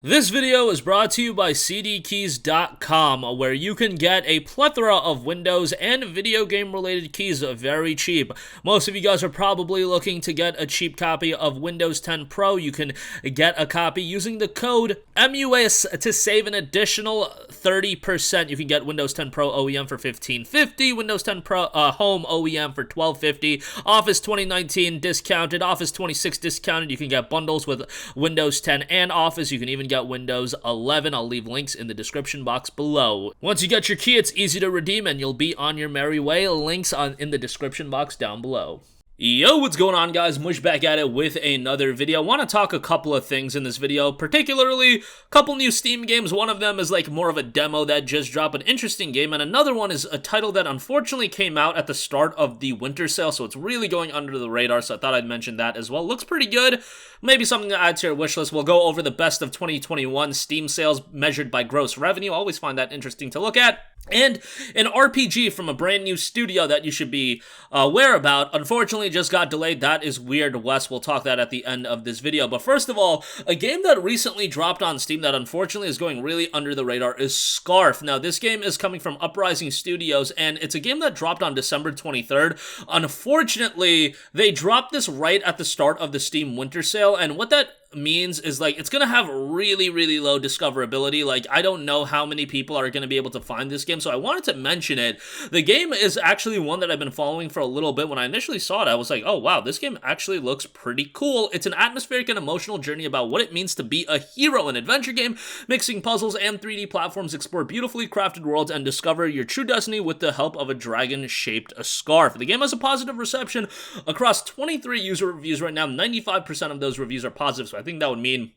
This video is brought to you by cdkeys.com, where you can get a plethora of Windows and video game related keys very cheap. Most of you guys are probably looking to get a cheap copy of Windows 10 Pro. You can get a copy using the code MUS to save an additional 30%. You can get Windows 10 Pro OEM for $15.50, Windows 10 Pro Home OEM for $12.50, Office 2019 discounted, Office 26 discounted. You can get bundles with Windows 10 and Office. You can even get Windows 11. I'll leave links in the description box below. Once you get your key, it's easy to redeem and you'll be on your merry way. Links in the description box down below. Yo, what's going on, guys? Mush back at it with another video. I want to talk a couple of things in this video, particularly a couple new Steam games. One of them is like more of a demo that just dropped, an interesting game, and another one is a title that unfortunately came out at the start of the winter sale, so it's really going under the radar, so I thought I'd mention that as well. Looks pretty good. Maybe something to add to your wish list. We'll go over the best of 2021 Steam sales measured by gross revenue. Always find that interesting to look at. And an RPG from a brand new studio that you should be aware about. Unfortunately, just got delayed. That is Weird West. We'll talk that at the end of this video. But first of all, a game that recently dropped on Steam that unfortunately is going really under the radar is Scarf. Now, this game is coming from Uprising Studios, and it's a game that dropped on December 23rd. Unfortunately, they dropped this right at the start of the Steam winter sale, and what that means is like it's gonna have really low discoverability. Like, I don't know how many people are gonna be able to find this game, so I wanted to mention it. The game is actually one that I've been following for a little bit. When I initially saw it, I was like, oh wow, this game actually looks pretty cool. It's an atmospheric and emotional journey about what it means to be a hero, an adventure game mixing puzzles and 3D platforms. Explore beautifully crafted worlds and discover your true destiny with the help of a dragon-shaped scarf. The game has a positive reception across 23 user reviews right now. 95% of those reviews are positive, so I think that would mean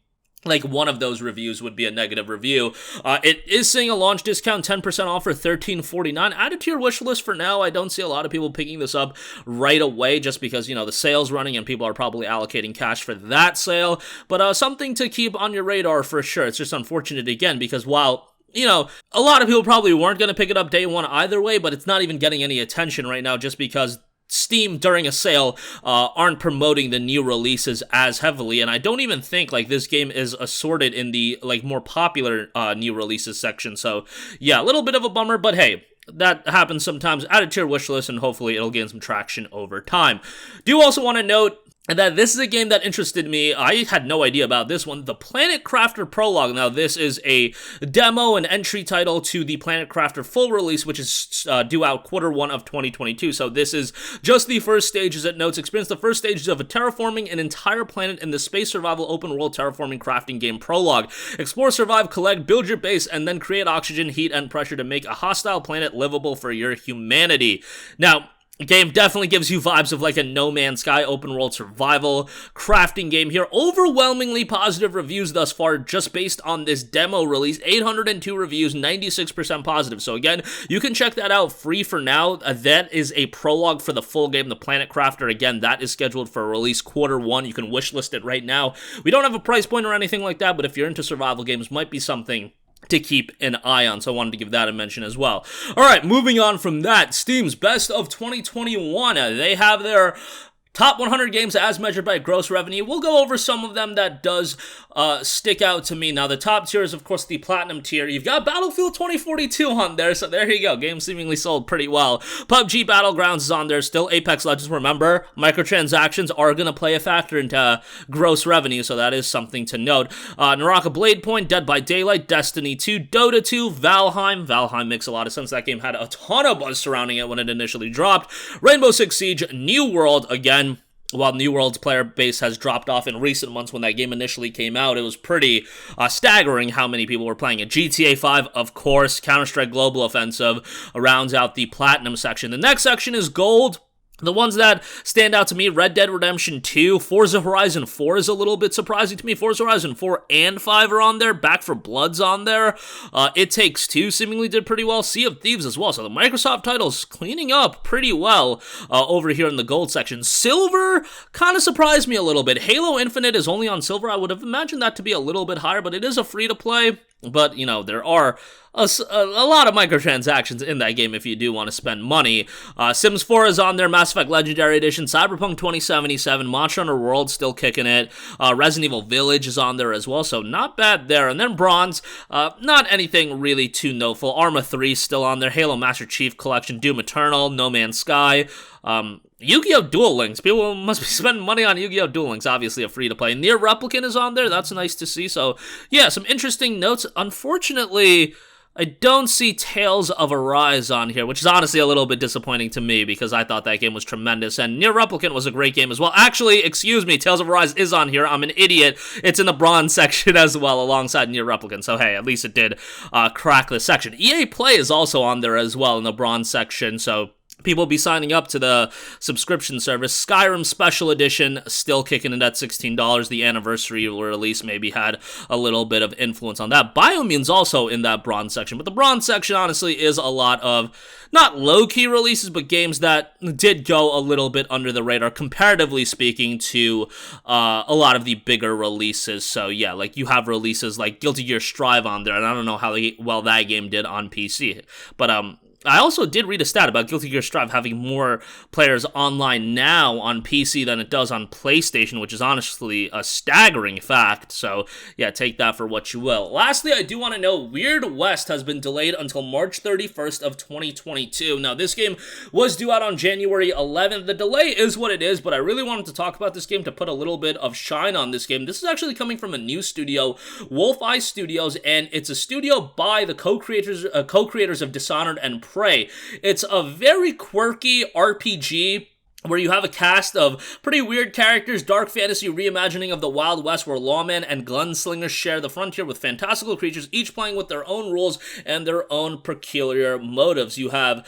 like one of those reviews would be a negative review. It is saying a launch discount, 10% off for $13.49. Add it to your wish list for now. I don't see a lot of people picking this up right away just because, you know, the sale's running and people are probably allocating cash for that sale. But something to keep on your radar for sure. It's just unfortunate again because while, you know, a lot of people probably weren't going to pick it up day one either way, but it's not even getting any attention right now just because Steam during a sale aren't promoting the new releases as heavily, and I don't even think like this game is assorted in the like more popular new releases section. So yeah, a little bit of a bummer, but hey, that happens sometimes. Add it to your wish list and hopefully it'll gain some traction over time. Do also want to note that this is a game that interested me. I had no idea about this one. The Planet Crafter Prologue. Now, this is a demo and entry title to the Planet Crafter full release, which is due out Q1 of 2022. So this is just the first stages. It notes, experience the first stages of a terraforming an entire planet in the space survival open world terraforming crafting game Prologue. Explore, survive, collect, build your base, and then create oxygen, heat, and pressure to make a hostile planet livable for your humanity. Now, the game definitely gives you vibes of like a No Man's Sky open world survival crafting game here. Overwhelmingly positive reviews thus far just based on this demo release. 802 reviews, 96% positive. So again, you can check that out free for now. That is a prologue for the full game, the Planet Crafter. Again, that is scheduled for release Q1. You can wishlist it right now. We don't have a price point or anything like that, but if you're into survival games, might be something to keep an eye on, so I wanted to give that a mention as well. Alright, moving on from that, Steam's Best of 2021. They have their top 100 games as measured by gross revenue. We'll go over some of them that does stick out to me. Now, the top tier is, of course, the Platinum tier. You've got Battlefield 2042 on there, so there you go. Game seemingly sold pretty well. PUBG Battlegrounds is on there. Still Apex Legends. Remember, microtransactions are going to play a factor into gross revenue, so that is something to note. Naraka Blade Point, Dead by Daylight, Destiny 2, Dota 2, Valheim. Valheim makes a lot of sense. That game had a ton of buzz surrounding it when it initially dropped. Rainbow Six Siege, New World, again, while New World's player base has dropped off in recent months, when that game initially came out, it was pretty staggering how many people were playing it. GTA 5, of course, Counter-Strike Global Offensive rounds out the Platinum section. The next section is Gold. The ones that stand out to me, Red Dead Redemption 2, Forza Horizon 4 is a little bit surprising to me. Forza Horizon 4 and 5 are on there. Back 4 Blood's on there. It Takes Two seemingly did pretty well. Sea of Thieves as well. So the Microsoft titles cleaning up pretty well over here in the gold section. Silver kind of surprised me a little bit. Halo Infinite is only on silver. I would have imagined that to be a little bit higher, but it is a free-to-play. But, you know, there are a lot of microtransactions in that game if you do want to spend money. Sims 4 is on there, Mass Effect Legendary Edition, Cyberpunk 2077, Monster Hunter World still kicking it, Resident Evil Village is on there as well, so not bad there. And then Bronze, not anything really too notable. Arma 3 still on there, Halo Master Chief Collection, Doom Eternal, No Man's Sky, Yu-Gi-Oh! Duel Links. People must be spending money on Yu-Gi-Oh! Duel Links, obviously a free-to-play. Nier Replicant is on there, that's nice to see. So, yeah, some interesting notes. Unfortunately, I don't see Tales of Arise on here, which is honestly a little bit disappointing to me because I thought that game was tremendous, and Nier Replicant was a great game as well. Actually, excuse me, Tales of Arise is on here. I'm an idiot. It's in the Bronze section as well, alongside Nier Replicant, so hey, at least it did crack this section. EA Play is also on there as well in the Bronze section, so people be signing up to the subscription service. Skyrim Special Edition still kicking it at $16. The anniversary release maybe had a little bit of influence on that. Biomune's also in that Bronze section, but the Bronze section honestly is a lot of not low-key releases, but games that did go a little bit under the radar, comparatively speaking, to a lot of the bigger releases. So yeah, like you have releases like Guilty Gear Strive on there, and I don't know how well that game did on PC, but I also did read a stat about Guilty Gear Strive having more players online now on PC than it does on PlayStation, which is honestly a staggering fact, so yeah, take that for what you will. Lastly, I do want to know, Weird West has been delayed until March 31st of 2022. Now, this game was due out on January 11th. The delay is what it is, but I really wanted to talk about this game to put a little bit of shine on this game. This is actually coming from a new studio, Wolf Eye Studios, and it's a studio by the co-creators of Dishonored and Prey. It's a very quirky RPG where you have a cast of pretty weird characters, dark fantasy reimagining of the Wild West where lawmen and gunslingers share the frontier with fantastical creatures, each playing with their own rules and their own peculiar motives. You have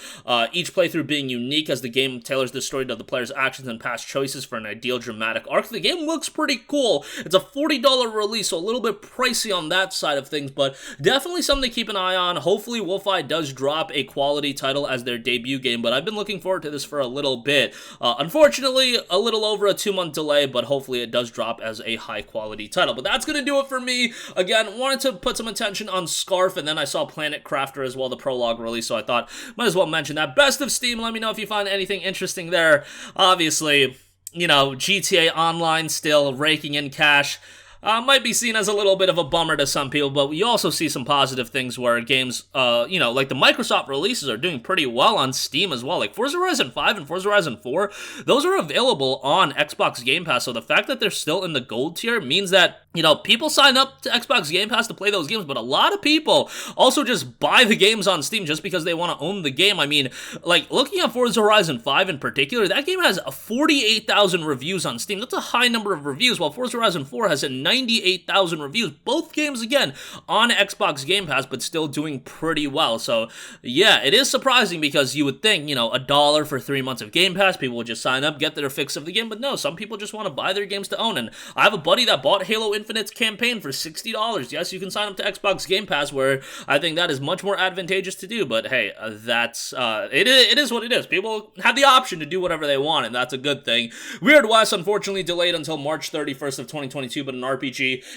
each playthrough being unique as the game tailors the story to the player's actions and past choices for an ideal dramatic arc. The game looks pretty cool. It's a $40 release, so a little bit pricey on that side of things, but definitely something to keep an eye on. Hopefully Wolf-Eye does drop a quality title as their debut game, but I've been looking forward to this for a little bit. Unfortunately, a little over a 2-month delay, but hopefully it does drop as a high-quality title. But that's going to do it for me. Again, wanted to put some attention on Scarf, and then I saw Planet Crafter as well, the Prologue release, so I thought might as well mention that. Best of Steam, let me know if you find anything interesting there. Obviously, you know, GTA Online still raking in cash. Might be seen as a little bit of a bummer to some people, but we also see some positive things where games, you know, like the Microsoft releases are doing pretty well on Steam as well. Like Forza Horizon 5 and Forza Horizon 4, those are available on Xbox Game Pass, so the fact that they're still in the gold tier means that, you know, people sign up to Xbox Game Pass to play those games, but a lot of people also just buy the games on Steam just because they want to own the game. I mean, like, looking at Forza Horizon 5 in particular, that game has 48,000 reviews on Steam. That's a high number of reviews, while Forza Horizon 4 has a 98,000 reviews. Both games, again, on Xbox Game Pass, but still doing pretty well. So, yeah, it is surprising because you would think, you know, $1 for 3 months of Game Pass, people would just sign up, get their fix of the game, but no, some people just want to buy their games to own. And I have a buddy that bought Halo Infinite's campaign for $60. Yes, you can sign up to Xbox Game Pass, where I think that is much more advantageous to do, but hey, that's, it is what it is. People have the option to do whatever they want, and that's a good thing. Weird West, unfortunately, delayed until March 31st of 2022, but an RPG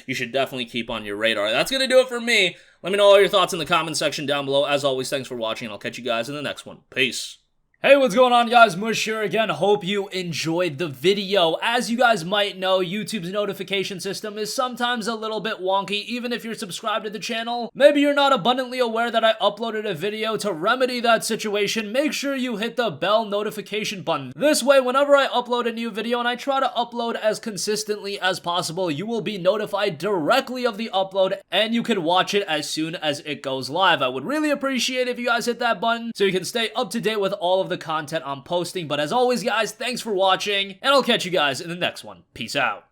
you should definitely keep on your radar. That's going to do it for me. Let me know all your thoughts in the comment section down below. As always, thanks for watching, and I'll catch you guys in the next one. Peace. Hey, what's going on, guys? Mush here again. Hope you enjoyed the video. As you guys might know, YouTube's notification system is sometimes a little bit wonky, even if you're subscribed to the channel. Maybe you're not abundantly aware that I uploaded a video. To remedy that situation, make sure you hit the bell notification button. This way, whenever I upload a new video, and I try to upload as consistently as possible, you will be notified directly of the upload, and you can watch it as soon as it goes live. I would really appreciate if you guys hit that button so you can stay up to date with all of the content I'm posting. But as always, guys, thanks for watching, and I'll catch you guys in the next one. Peace out.